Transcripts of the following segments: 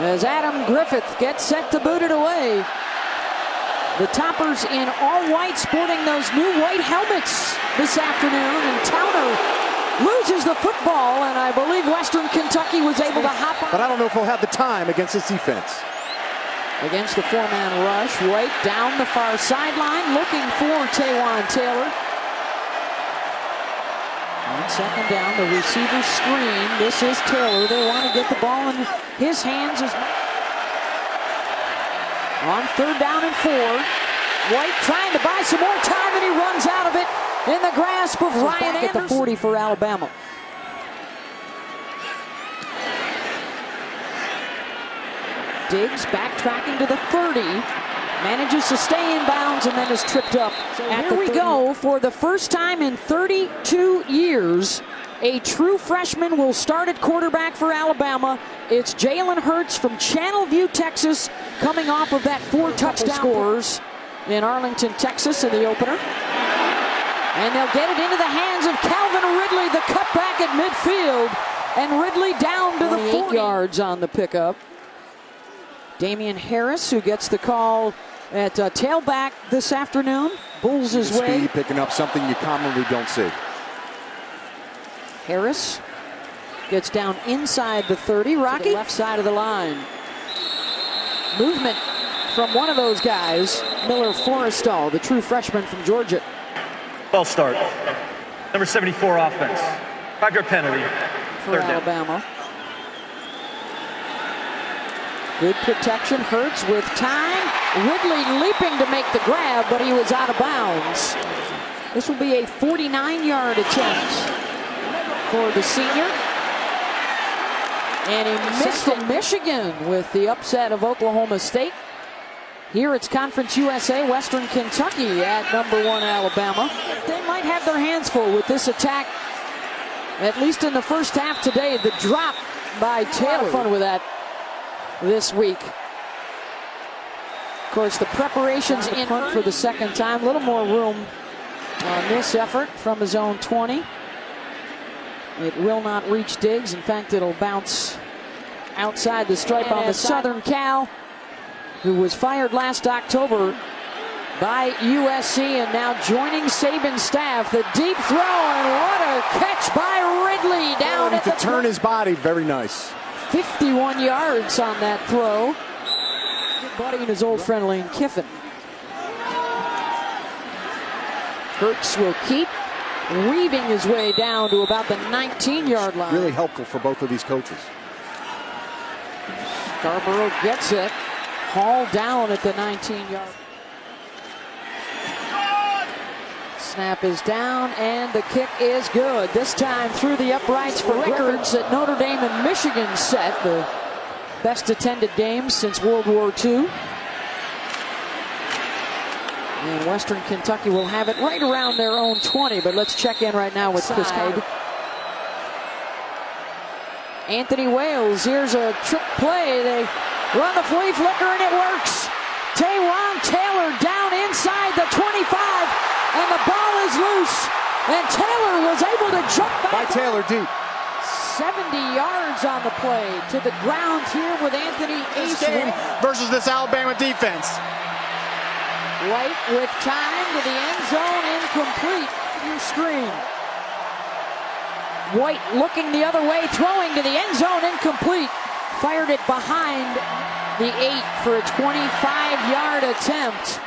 as Adam Griffith gets set to boot it away. The Toppers in all white, sporting those new white helmets this afternoon, and Towner loses the football, and I believe Western Kentucky was able to hop on. But I don't know if he'll have the time against this defense. Against the four-man rush, White down the far sideline, looking for Taywan Taylor. On second down, the receiver screen. This is Taylor. They want to get the ball in his hands. On third down and 4. White trying to buy some more time, and he runs out of it in the grasp of Ryan Anderson. At the 40 for Alabama. Diggs backtracking to the 30. Manages to stay in bounds and then is tripped up. So here we go. For the first time in 32 years, a true freshman will start at quarterback for Alabama. It's Jalen Hurts from Channelview, Texas, coming off of that 4 touchdown scores in Arlington, Texas in the opener. And they'll get it into the hands of Calvin Ridley, the cutback at midfield. And Ridley down to the 40 yards on the pickup. Damian Harris, who gets the call at tailback this afternoon, bulls his way. Speed, picking up something you commonly don't see. Harris gets down inside the 30. Rocky, to the left side of the line. Movement from one of those guys, Miller Forrestal, the true freshman from Georgia. False start. Number 74 offense. 5-yard penalty. For Alabama. Good protection. Hurts with time. Ridley leaping to make the grab, but he was out of bounds. This will be a 49-yard attempt for the senior. And he missed at Michigan with the upset of Oklahoma State. Here it's Conference USA, Western Kentucky at number 1 Alabama. They might have their hands full with this attack, at least in the first half today. The drop by Taylor. Fun with that this week. Of course, the preparations in front for the second time. A little more room on this effort from his own 20. It will not reach Diggs. In fact, it'll bounce outside the stripe on the Southern Cal, who was fired last October by USC and now joining Saban's staff. The deep throw, and what a catch by Ridley down at the turn his body. Very nice. 51 yards on that throw. Buddy and his old friend Lane Kiffin. Hurts will keep weaving his way down to about the 19-yard line. Really helpful for both of these coaches. Scarborough gets it. Hauled down at the 19-yard. Snap is down, and the kick is good. This time through the uprights for records that Notre Dame and Michigan set, the best attended games since World War II. And Western Kentucky will have it right around their own 20, but let's check in right now with Chris Carter. Anthony Wales, here's a trick play. They run the flea flicker, and it works. Taywan Taylor down inside the 25, and the ball is loose. And Taylor was able to jump back. By Taylor deep. 70 yards on the play to the ground here with Anthony Ace versus this Alabama defense. White with time to the end zone, incomplete. Your screen. White looking the other way, throwing to the end zone, incomplete. Fired it behind the 8 for a 25-yard attempt.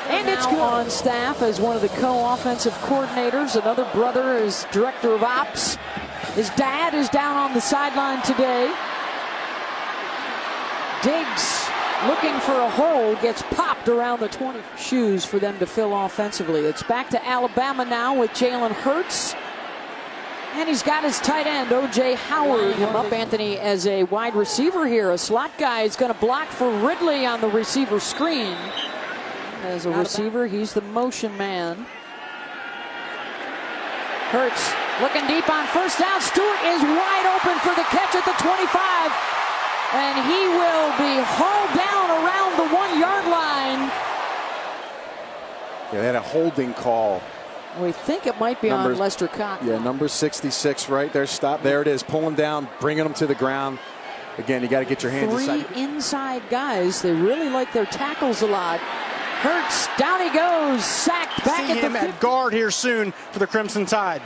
And it's good. On staff as one of the co-offensive coordinators. Another brother is director of ops. His dad is down on the sideline today. Diggs looking for a hole, gets popped around the 20. Shoes for them to fill offensively. It's back to Alabama now with Jalen Hurts. And he's got his tight end, O.J. Howard. Him up, Anthony, as a wide receiver here. A slot guy is going to block for Ridley on the receiver screen. As a receiver, he's the motion man. Hurts looking deep on first down. Stewart is wide open for the catch at the 25. And he will be hauled down around the 1-yard line. Yeah, they had a holding call. We think it might be on Lester Cotton. Yeah, number 66 right there. Stop. There it is. Pulling down, bringing him to the ground. Again, you got to get your hands Three inside guys. They really like their tackles a lot. Hurts, down he goes, sacked back See at him the at guard here soon for the Crimson Tide.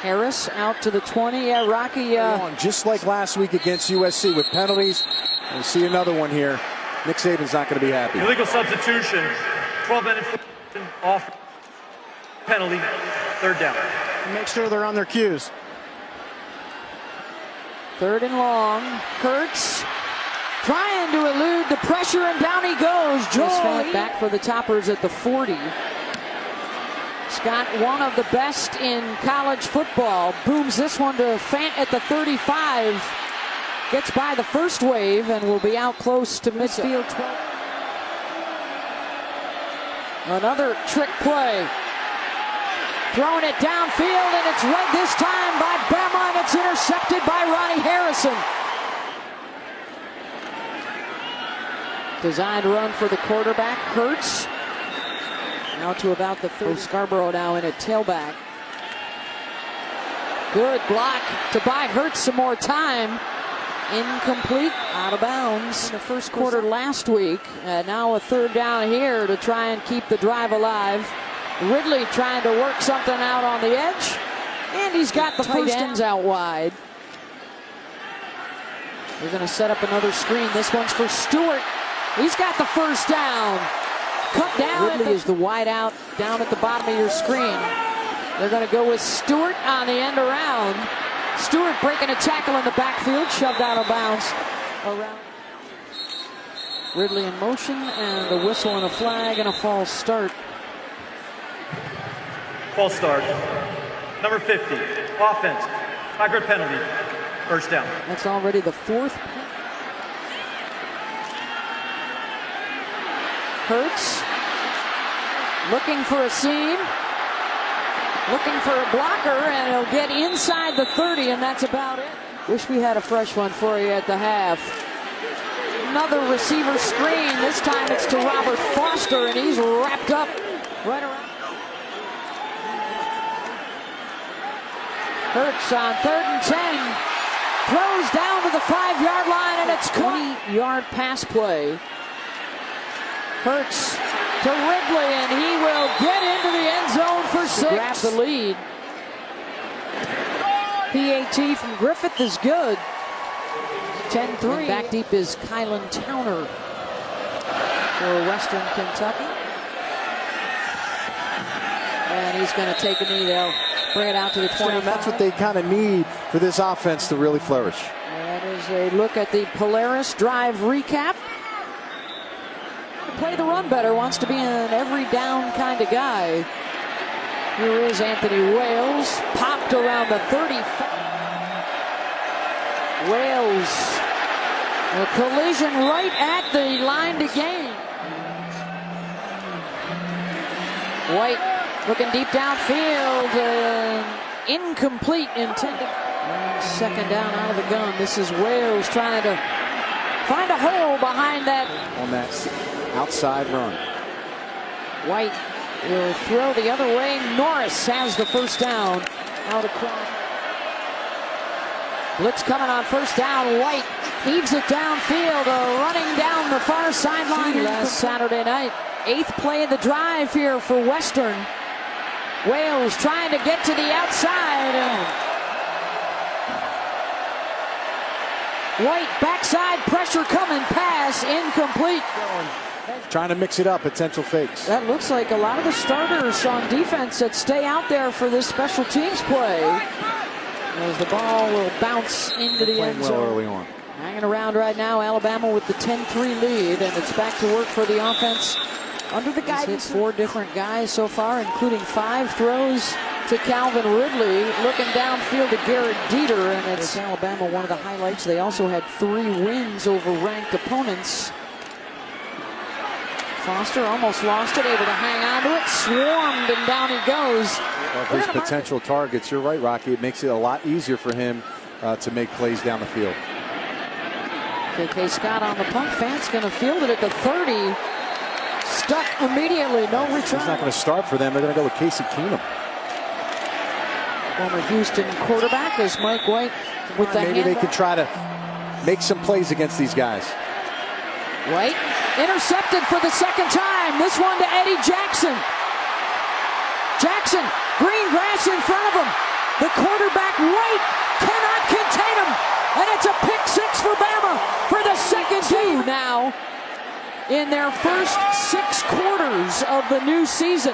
Harris out to the 20. Yeah, Rocky. Just like last week against USC with penalties. We'll see another one here. Nick Saban's not going to be happy. Illegal substitution. 12-minute infliction off penalty. 3rd down. Make sure they're on their cues. 3rd and long. Hurts trying to elude the pressure, and down he goes. Joel back for the Toppers at the 40. Scott, one of the best in college football, booms this one to Fant at the 35. Gets by the first wave and will be out close to midfield. Another trick play. Throwing it downfield, and it's read this time by Bama, and it's intercepted by Ronnie Harrison. Designed run for the quarterback, Hurts. Now to about the 30. Scarborough now in at tailback. Good block to buy Hurts some more time. Incomplete, out of bounds in the first quarter last week. Now a 3rd down here to try and keep the drive alive. Ridley trying to work something out on the edge. And he's got the first ends out wide. They're going to set up another screen. This one's for Stewart. He's got the first down. Cut down. Ridley is the wide out down at the bottom of your screen. They're going to go with Stewart on the end around. Stewart breaking a tackle in the backfield, shoved out of bounds. Around. Ridley in motion, and a whistle and a flag and a false start. False start. Number 50. Offense. Backward penalty. 1st down. That's already the 4th. Hurts looking for a seam, looking for a blocker, and he'll get inside the 30, and that's about it. Wish we had a fresh one for you at the half. Another receiver screen. This time it's to Robert Foster, and he's wrapped up right around. Hurts on 3rd and 10. Throws down to the 5-yard line, and it's 20-yard pass play. Hurts to Ridley, and he will get into the end zone for 6. Grab the lead. PAT from Griffith is good. 10-3. And back deep is Kylan Towner for Western Kentucky. And he's going to take a knee. They'll bring it out to the 25. That's what they kind of need for this offense to really flourish. That is a look at the Polaris Drive recap. Play the run better, wants to be an every down kind of guy. Here is Anthony Wales, popped around the 35. Wales, a collision right at the line to gain. White looking deep downfield, incomplete intended. And 2nd down out of the gun. This is Wales trying to find a hole behind that. On that outside run. White will throw the other way. Norris has the 1st down. Out across. Blitz coming on 1st down. White heaves it downfield, running down the far sideline last Saturday night. 8th play of the drive here for Western. Wales trying to get to the outside. White backside pressure coming, pass incomplete. Trying to mix it up, potential fakes. That looks like a lot of the starters on defense that stay out there for this special teams play. As the ball will bounce into the end zone. Well early on. Hanging around right now, Alabama with the 10-3 lead, and it's back to work for the offense. Under the guidance, 4 different guys so far, including 5 throws to Calvin Ridley, looking downfield to Garrett Dieter, and it's Alabama, one of the highlights. They also had 3 wins over ranked opponents. Foster almost lost it, able to hang on to it, swarmed, and down he goes. Well, his potential targets, you're right, Rocky. It makes it a lot easier for him to make plays down the field. KK Scott on the punt. Fant's going to field it at the 30. Stuck immediately, no return. He's not going to start for them. They're going to go with Casey Keenum. Former Houston quarterback is Mike White with the Maybe they handoff. could try to make some plays against these guys. White intercepted for the second time. This one to Eddie Jackson. Jackson, green grass in front of him. The quarterback, White, cannot contain him. And it's a pick six for Bama for the second game now in their first 6 quarters of the new season.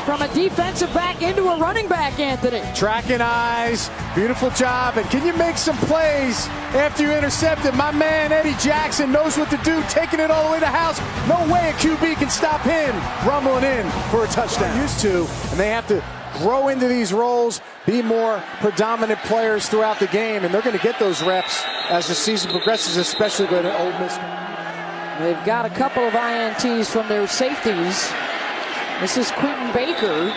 From a defensive back into a running back, Anthony. Tracking eyes, beautiful job. And can you make some plays after you intercept it? My man, Eddie Jackson, knows what to do, taking it all the way to house. No way a QB can stop him rumbling in for a touchdown. Used to, and they have to grow into these roles, be more predominant players throughout the game, and they're going to get those reps as the season progresses, especially with Ole Miss. They've got a couple of INTs from their safeties. This is Quentin Baker.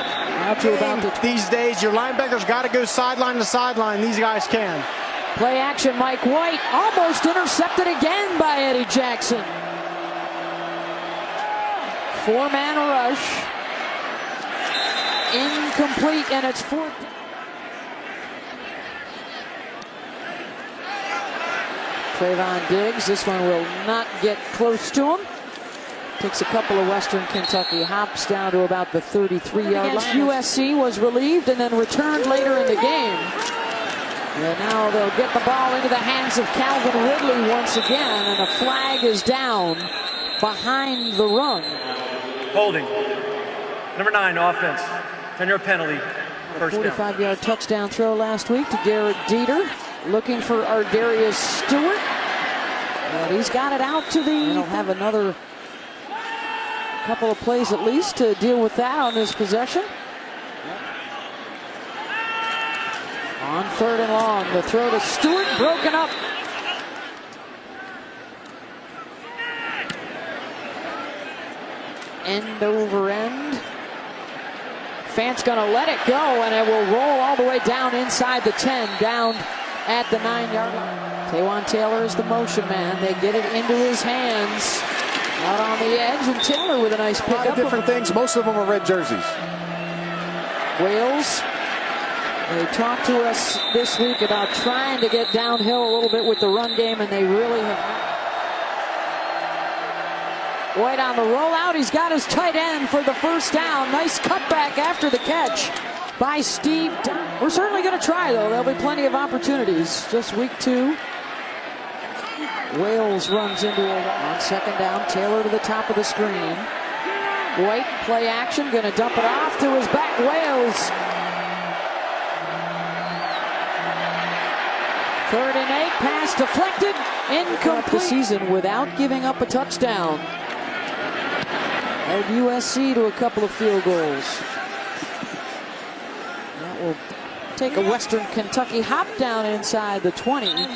Out to about the These days, your linebackers got to go sideline to sideline. These guys can. play action. Mike White almost intercepted again by Eddie Jackson. 4-man rush. Incomplete, and it's 4th. Trayvon Diggs. This one will not get close to him. Takes a couple of Western Kentucky hops down to about the 33-yard line. USC was relieved and then returned later in the game. And now they'll get the ball into the hands of Calvin Ridley once again, and a flag is down behind the run. Holding. Number 9, offense. 10-yard penalty. First down. 45-yard touchdown throw last week to Garrett Dieter. Looking for Ardarius Stewart. And he's got it out to the... He'll have another couple of plays at least to deal with that on this possession. On 3rd and long, the throw to Stewart, broken up. End over end. Fant's gonna let it go, and it will roll all the way down inside the 10, down at the 9-yard line. Taywan Taylor is the motion man. They get it into his hands. Out on the edge, and Taylor with a nice A lot pickup. of different things. Most of them are red jerseys. Wales, they talked to us this week about trying to get downhill a little bit with the run game, and they really have. White on the rollout. He's got his tight end for the first down. Nice cutback after the catch by Steve. We're certainly going to try, though. There'll be plenty of opportunities. Just week 2. Wales runs into a on 2nd down. Taylor to the top of the screen. White, play action, going to dump it off to his back. Wales. 3rd and 8, pass deflected, incomplete. The season without giving up a touchdown. Held USC to a couple of field goals. That will take a Western Kentucky hop down inside the 20.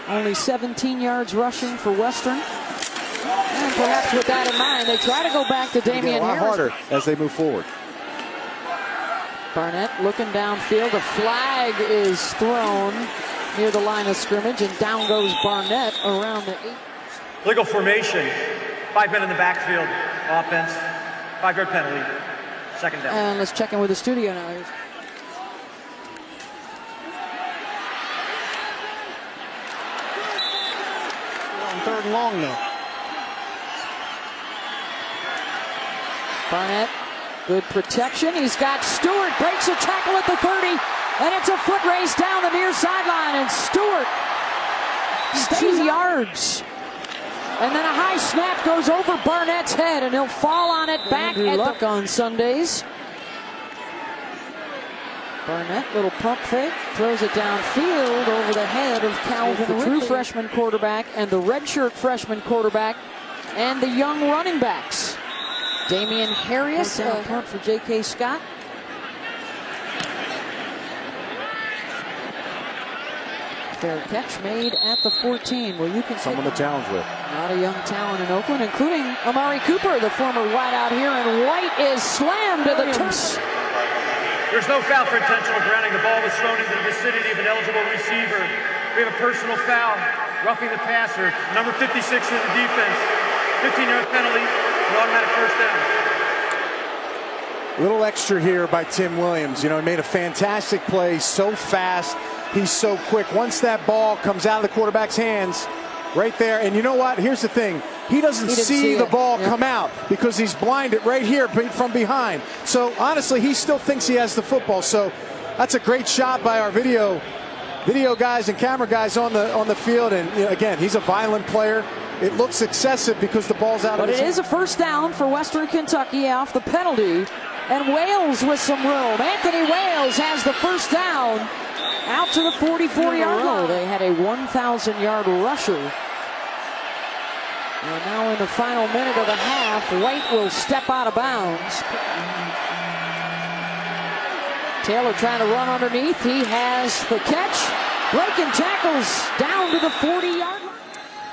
Only 17 yards rushing for Western. And perhaps with that in mind, they try to go back to Damian A lot Harris. harder as they move forward. Barnett looking downfield. A flag is thrown near the line of scrimmage, and down goes Barnett around the 8. Legal formation. 5 men in the backfield. Offense. 5-yard penalty. 2nd down. And let's check in with the studio now. Here's On 3rd and long, though. Barnett, good protection. He's got Stewart, breaks a tackle at the 30, and it's a foot race down the near sideline, and Stewart stays yards. And then a high snap goes over Barnett's head, and he'll fall on it back at Luck on Sundays. Barnett, little pump fake, throws it downfield over the head of Calvin Ridley. The true freshman quarterback and the redshirt freshman quarterback and the young running backs. Damian Harris, punt for J.K. Scott. Fair catch made at the 14. Well, you can Someone to challenge with. a lot of young talent in Oakland, including Amari Cooper, the former wideout here, and White is slammed to the turf. There's no foul for intentional grounding. The ball was thrown into the vicinity of an eligible receiver. We have a personal foul, roughing the passer. Number 56 in the defense. 15-yard penalty, an automatic first down. A little extra here by Tim Williams. You know, he made a fantastic play, so fast. He's so quick. Once that ball comes out of the quarterback's hands, right there, and you know what? Here's the thing. He doesn't see the ball come out because he's blinded right here from behind. So, honestly, he still thinks he has the football. So, that's a great shot by our video guys and camera guys on the field. And, you know, again, he's a violent player. It looks excessive because the ball's out of his hand. But it is a first down for Western Kentucky off the penalty. And Wales with some room. Anthony Wales has the first down out to the 44-yard line. They had a 1,000-yard rusher. And now in the final minute of the half, White will step out of bounds. Taylor trying to run underneath. He has the catch. Breaking tackles down to the 40-yard line.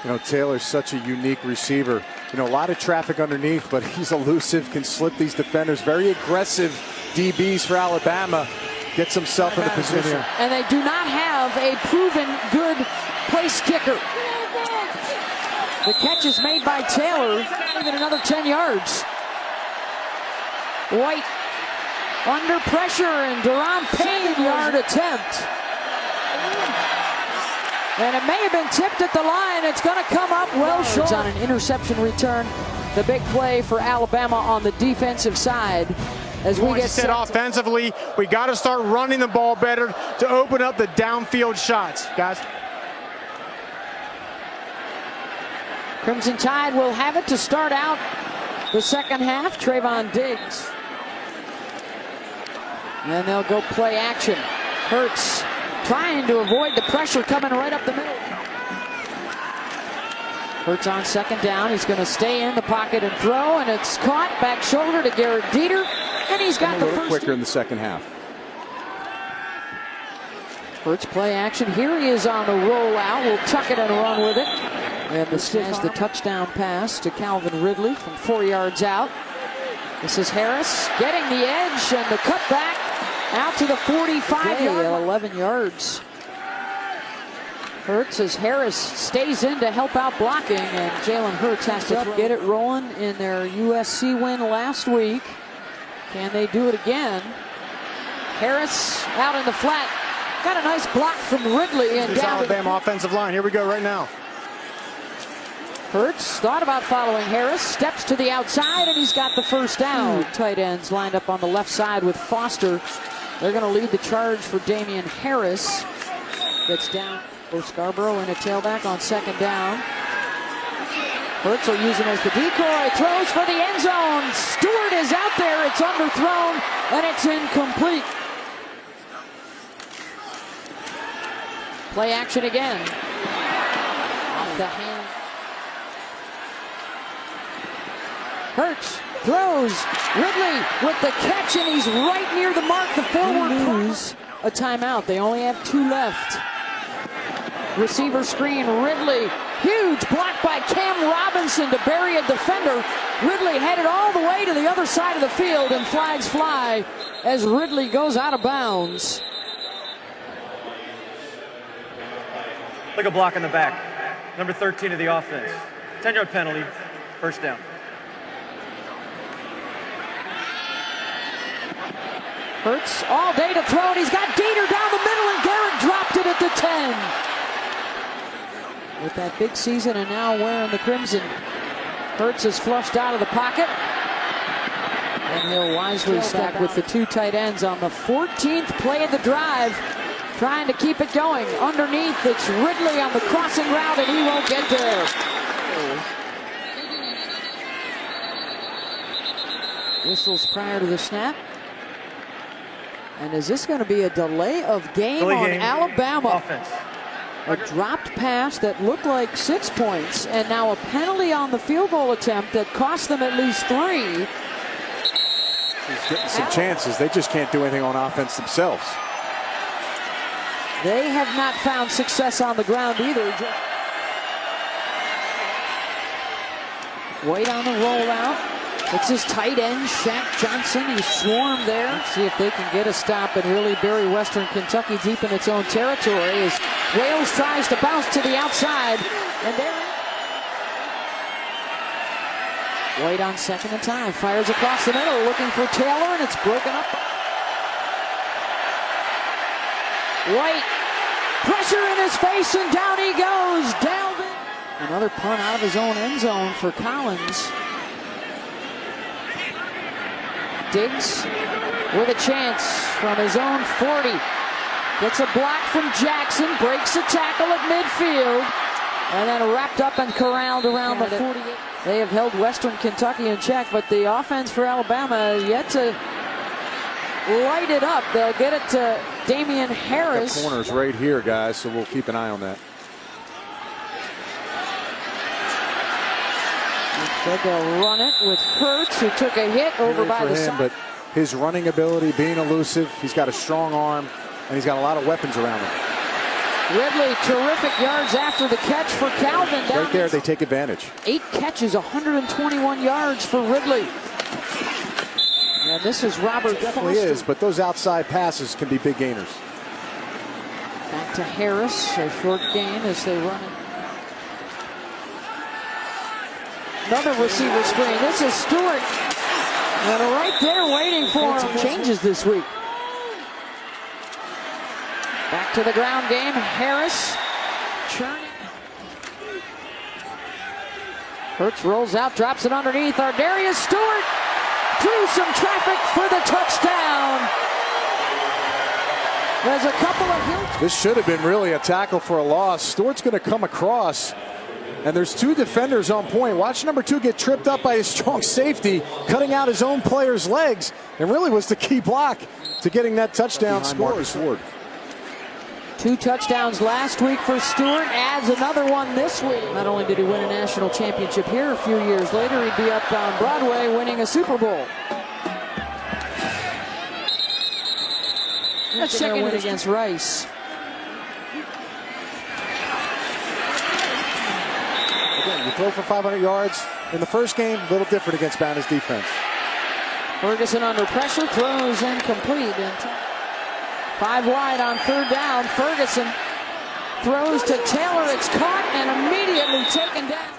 You know, Taylor's such a unique receiver. You know, a lot of traffic underneath, but he's elusive, can slip these defenders. Very aggressive DBs for Alabama. Gets himself in the position. And they do not have a proven good place kicker. The catch is made by Taylor. Even another 10 yards. White under pressure and Deron Payne yard attempt. And it may have been tipped at the line. It's going to come up well short. On an interception return. The big play for Alabama on the defensive side. As we get set offensively, we got to start running the ball better to open up the downfield shots, guys. Crimson Tide will have it to start out the second half. Trayvon Diggs. And they'll go play action. Hurts trying to avoid the pressure coming right up the middle. Hurts on second down. He's going to stay in the pocket and throw, and it's caught back shoulder to Garrett Dieter, and he's got the first. Quicker in the second half. Hurts play action. Here he is on the rollout. We'll tuck it and run with it. And this is the touchdown pass to Calvin Ridley from 4 yards out. This is Harris getting the edge and the cutback out to the 45-yard line. 11 yards. Hurts as Harris stays in to help out blocking, and Jalen Hurts has to get it rolling in their USC win last week. Can they do it again? Harris out in the flat. Got a nice block from Ridley and down Alabama offensive line. Here we go right now. Hurts thought about following Harris, steps to the outside, and he's got the first down. Tight ends lined up on the left side with Foster. They're going to lead the charge for Damian Harris. Gets down. Bo Scarborough in a tailback on second down. Hurts will use him as the decoy. Throws for the end zone. Stewart is out there. It's underthrown, and it's incomplete. Play action again. Off the hand. Hurts throws. Ridley with the catch, and he's right near the mark. The forward lose a timeout. They only have 2 left. Receiver screen. Ridley. Huge block by Cam Robinson to bury a defender. Ridley headed all the way to the other side of the field, and flags fly as Ridley goes out of bounds. Like a block in the back. Number 13 of the offense. 10-yard penalty. First down. Hurts all day to throw, and he's got Dieter down the middle, and Garrett dropped it at the 10. With that big season and now wearing the crimson, Hurts is flushed out of the pocket. And he'll wisely stack with the 2 tight ends on the 14th play of the drive, trying to keep it going. Underneath, it's Ridley on the crossing route, and he won't get there. Whistles prior to the snap. And is this going to be a delay of game on Alabama? Offense. A dropped pass that looked like 6 points, and now a penalty on the field goal attempt that cost them at least 3. He's getting some chances. They just can't do anything on offense themselves. They have not found success on the ground either. White on the rollout. It's his tight end, Shaq Johnson. He swarmed there. Let's see if they can get a stop and really bury Western Kentucky deep in its own territory as Wales tries to bounce to the outside. And there, White on second and time. Fires across the middle, looking for Taylor, and it's broken up. White, pressure in his face, and down he goes. Dalvin. Another punt out of his own end zone for Collins. Diggs with a chance from his own 40. Gets a block from Jackson, breaks a tackle at midfield, and then wrapped up and corralled around the 48. They have held Western Kentucky in check, but the offense for Alabama yet to light it up. They'll get it to Damian Harris. The corner's right here, guys, so we'll keep an eye on that. Instead they'll run it with Hurts, who took a hit over by the side. But his running ability, being elusive, he's got a strong arm, and he's got a lot of weapons around him. Ridley, terrific yards after the catch for Calvin. Right there, they take advantage. 8 catches, 121 yards for Ridley. And this is Robert It definitely Foster. is, but those outside passes can be big gainers. Back to Harris, a short gain as they run it. Another receiver screen. This is Stewart. And right there waiting for him. Changes this week. Back to the ground game. Harris churning. Hurts rolls out, drops it underneath. Ardarius Stewart through some traffic for the touchdown. There's a couple of hills. This should have been really a tackle for a loss. Stewart's going to come across, and there's 2 defenders on point. Watch number 2 get tripped up by his strong safety, cutting out his own player's legs, and really was the key block to getting that touchdown scored. 2 touchdowns last week for Stewart, adds another one this week. Not only did he win a national championship here, a few years later he'd be up on Broadway winning a Super Bowl. Let's check in against Rice. Again, you throw for 500 yards. In the first game, a little different against Bama's defense. Ferguson under pressure, throws incomplete. 5 wide on 3rd down. Ferguson throws to Taylor. It's caught and immediately taken down.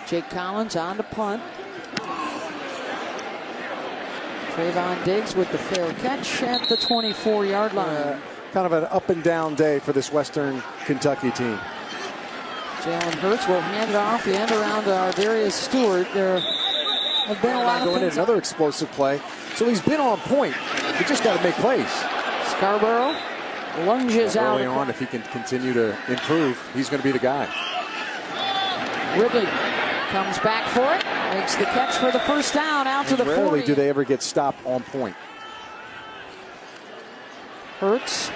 Jake Collins on to punt. Trayvon Diggs with the fair catch at the 24-yard line. Kind of an up and down day for this Western Kentucky team. Jalen Hurts will hand it off the end around to Ardarius Stewart. There have been a lot of things. Another explosive play. So he's been on point. He just got to make plays. Scarborough lunges out. Early on, if he can continue to improve, he's going to be the guy. Ridley comes back for it. Makes the catch for the first down out to the 40. Rarely do they ever get stopped on point. Hurts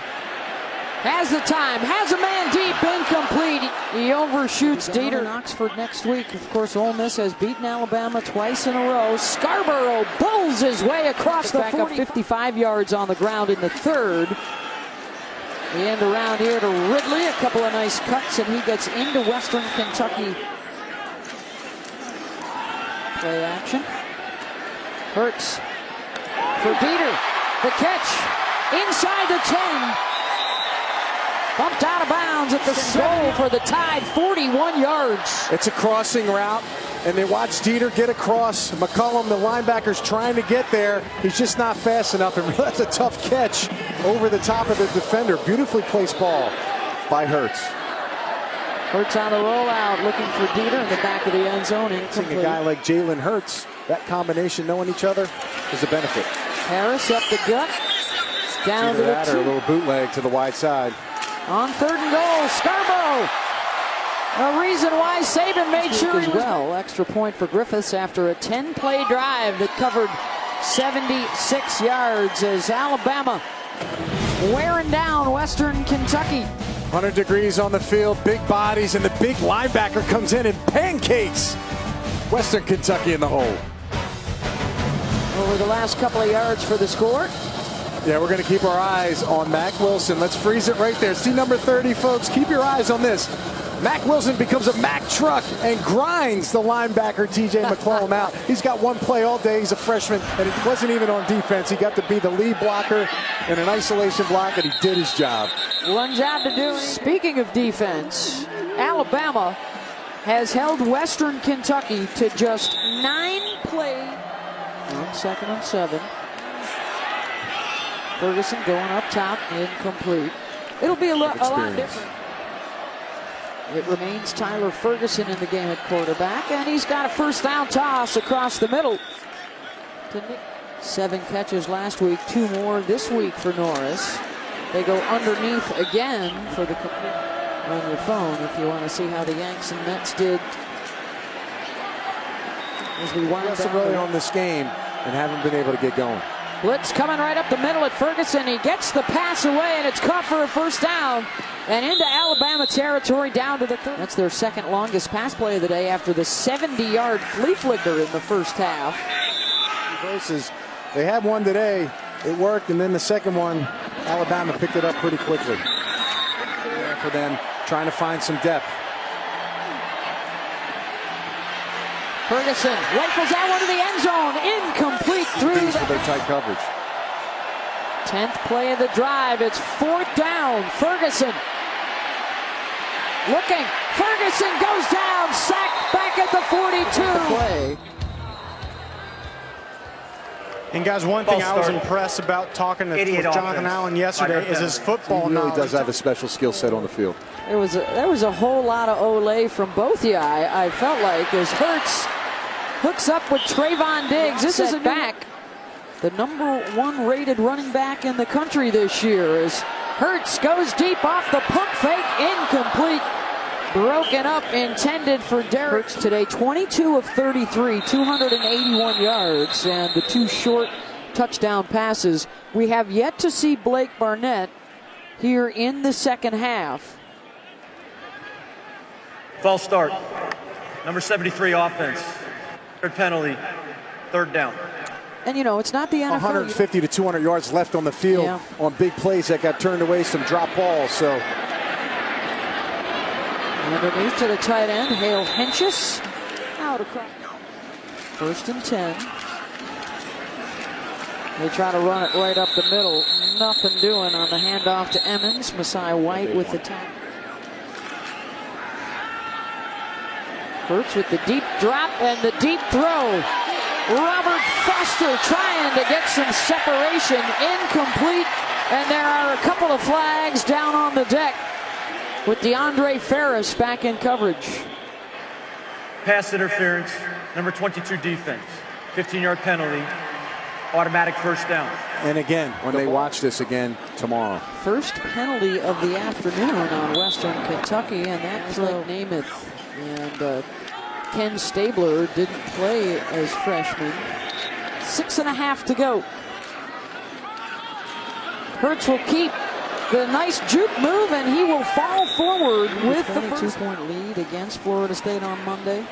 has the time, has a man deep, incomplete. He overshoots Dieter. In Oxford next week. Of course, Ole Miss has beaten Alabama twice in a row. Scarborough bulls his way across the 40. Back up 55 yards on the ground in the 3rd. The end around here to Ridley. A couple of nice cuts, and he gets into Western Kentucky. Play action. Hurts for Dieter. The catch inside the 10. Bumped out of bounds at the soul for the Tide, 41 yards. It's a crossing route, and they watch Dieter get across. McCullum, the linebacker's trying to get there. He's just not fast enough, and that's a tough catch over the top of the defender. Beautifully placed ball by Hurts. Hurts on the rollout, looking for Dieter in the back of the end zone. Incomplete. A guy like Jalen Hurts, that combination, knowing each other, is a benefit. Harris up the gut. Down to the 2. Or a little bootleg to the wide side. On 3rd and goal, Scarborough. A reason why Saban made sure he was well. Extra point for Griffiths after a 10-play drive that covered 76 yards as Alabama wearing down Western Kentucky. 100 degrees on the field, big bodies, and the big linebacker comes in and pancakes Western Kentucky in the hole. Over the last couple of yards for the score. Yeah, we're going to keep our eyes on Mack Wilson. Let's freeze it right there. See number 30, folks. Keep your eyes on this. Mack Wilson becomes a Mack truck and grinds the linebacker T.J. McClellan out. He's got one play all day. He's a freshman, and it wasn't even on defense. He got to be the lead blocker in an isolation block, and he did his job. One job to do. Speaking of defense, Alabama has held Western Kentucky to just 9 plays on 2nd and 7. Ferguson going up top, incomplete. It'll be a lot different. It remains Tyler Ferguson in the game at quarterback, and he's got a first down toss across the middle to Nick. 7 catches last week, 2 more this week for Norris. They go underneath again for the complete. On your phone if you want to see how the Yanks and Mets did as we wind down really on this game and haven't been able to get going. Blitz coming right up the middle at Ferguson. He gets the pass away, and it's caught for a first down and into Alabama territory down to the 30. That's their second longest pass play of the day after the 70-yard flea flicker in the first half. Versus, they had one today, it worked, and then the second one, Alabama picked it up pretty quickly. For them, trying to find some depth. Ferguson rifles that one to the end zone, incomplete through their tight coverage. 10th play of the drive. It's 4th down. Ferguson looking. Ferguson goes down, sacked back at the 42. Play. And guys, one thing I was impressed about talking to Jonathan Allen yesterday is his football knowledge. He really does have a special skill set on the field. There was a whole lot of Olay from both of you. I felt like as Hurts hooks up with Trayvon Diggs. This is back. The #1 rated running back in the country this year as Hurts goes deep off the pump fake, incomplete. Broken up, intended for Derek. Hurts today, 22 of 33, 281 yards, and the 2 short touchdown passes. We have yet to see Blake Barnett here in the second half. False start. Number 73 offense. Third penalty. 3rd down. And you know, it's not the NFL. 150 to 200 yards left on the field on big plays that got turned away, some drop balls. So underneath to the tight end, Hale Henches. Out across. 1st and 10. They try to run it right up the middle. Nothing doing on the handoff to Emmons. Messiah White with the tackle. Hurts with the deep drop and the deep throw. Robert Foster trying to get some separation. Incomplete. And there are a couple of flags down on the deck with DeAndre Ferris back in coverage. Pass interference. Number 22 defense. 15-yard penalty. Automatic first down. And again, when they watch this again tomorrow. First penalty of the afternoon on Western Kentucky, and that's like Namath. And Ken Stabler didn't play as freshman. 6.5 to go. Hurts will keep the nice juke move, and he will fall forward with the 22-point lead against Florida State on Monday.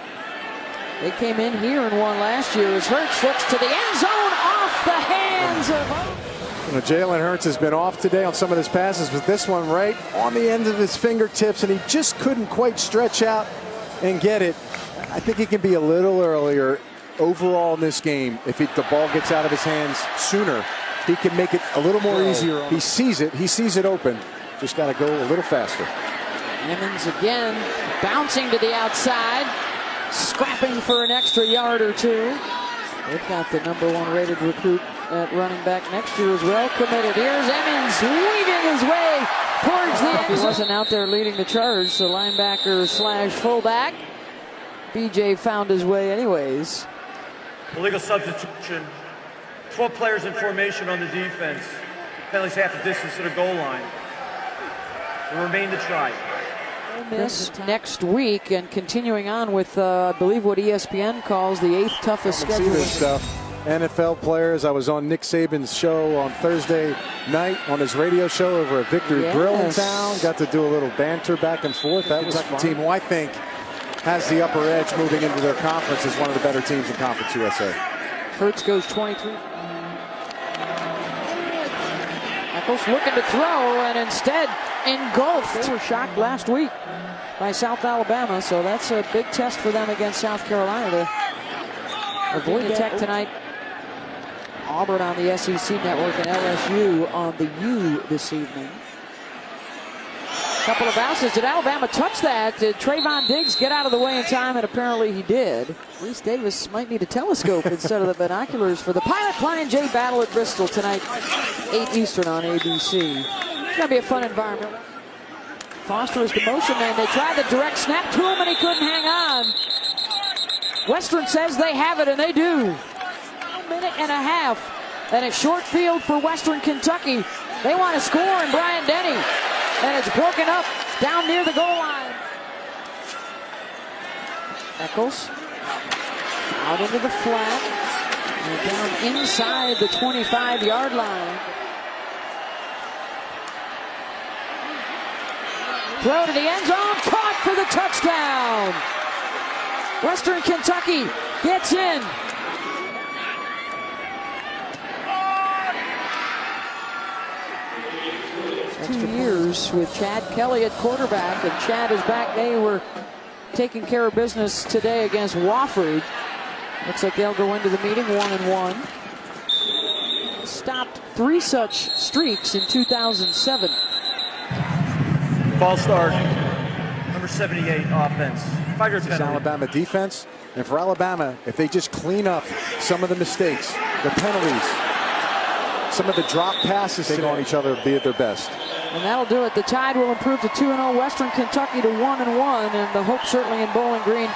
They came in here and won last year as Hurts looks to the end zone off the hands of... You know, Jalen Hurts has been off today on some of his passes, but this one right on the end of his fingertips, and he just couldn't quite stretch out and get it. I think he can be a little earlier overall in this game. If the ball gets out of his hands sooner, he can make it a little more easier. He sees it open. Just got to go a little faster. Emmons again, bouncing to the outside, scrapping for an extra yard or 2. They've got the #1 rated recruit at running back next year as well committed. Here's Emmons weaving his way towards the end. He wasn't out there leading the charge, so linebacker / fullback. BJ found his way anyways. Illegal substitution. 12 players in formation on the defense. Penalties half the distance to the goal line. Will remain to try. Miss next week, and continuing on with, I believe, what ESPN calls the 8th toughest schedule. See this stuff. NFL players. I was on Nick Saban's show on Thursday night on his radio show over at Victory Grill in town. Got to do a little banter back and forth. That was the team who I think has the upper edge moving into their conference as one of the better teams in Conference USA. Hurts goes 23. Eccles looking to throw and instead engulfed. They were shocked last week by South Alabama, so that's a big test for them against South Carolina to avoid the Tech tonight. Auburn on the SEC network and LSU on the U this evening. Couple of bounces. Did Alabama touch that? Did Trayvon Diggs get out of the way in time? And apparently he did. Reese Davis might need a telescope instead of the binoculars for the Pilot Flying J battle at Bristol tonight, 8 Eastern on ABC. It's going to be a fun environment. Foster is the motion man. They tried the direct snap to him and he couldn't hang on. Western says they have it, and they do. 1 minute and a half. And a short field for Western Kentucky. They want to score, and Bryant Denny. And it's broken up down near the goal line. Eccles out into the flat. And down inside the 25-yard line. Throw to the end zone. Caught for the touchdown. Western Kentucky gets in. 2 years with Chad Kelly at quarterback, and Chad is back. They were taking care of business today against Wofford. Looks like they'll go into the meeting 1-1. Stopped 3 such streaks in 2007. False start. Number 78 offense. 5-yard This is penalty. Alabama defense. And for Alabama, if they just clean up some of the mistakes, the penalties, some of the drop passes take on each other, be at their best. And that'll do it. The Tide will improve to 2-0. Western Kentucky to 1-1. And the hope certainly in Bowling Green.